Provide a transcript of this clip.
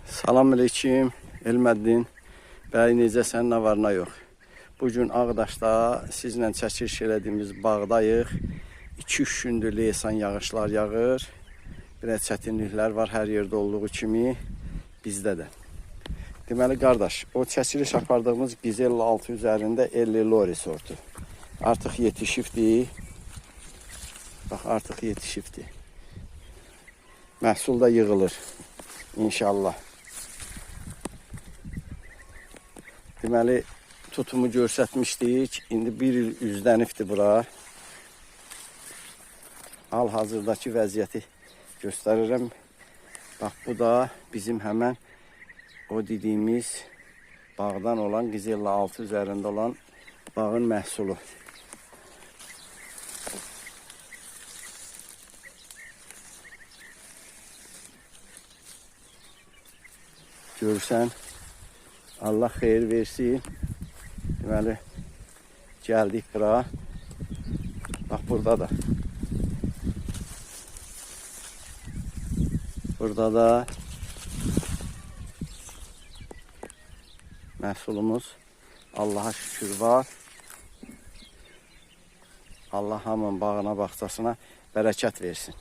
Salamünaleyküm, Elməddin bəy, necəsən, nə var, nə yox. Bugün Ağdaşda sizlə çəkiliş elədiyimiz bağdayıq. 2-3 gündür leysan yağışlar yağır. Biraz çətinliklər var hər yerdə olduğu kimi bizdə də. Deməli qardaş, o çəkiliş apardığımız Gizella 6 üzərində Ellilori sortu. Artıq yetişibdir. Bax, artıq yetişibdir. Məhsul da yığılır inşallah. Deməli, tutumu göstərmişdik. İndi bir il üzdənibdir bura. Hal-hazırdakı vəziyyəti göstərirəm. Bax, bu da bizim həmən o dediyimiz bağdan olan, Gizella 6 üzərində olan bağın məhsulu. Görürsən, Allah xeyir versin. Deməli, gəldik bura. Bax, burada da. Burada da məhsulumuz Allaha şükür var. Allah hamının bağına, bağçasına bərəkət versin.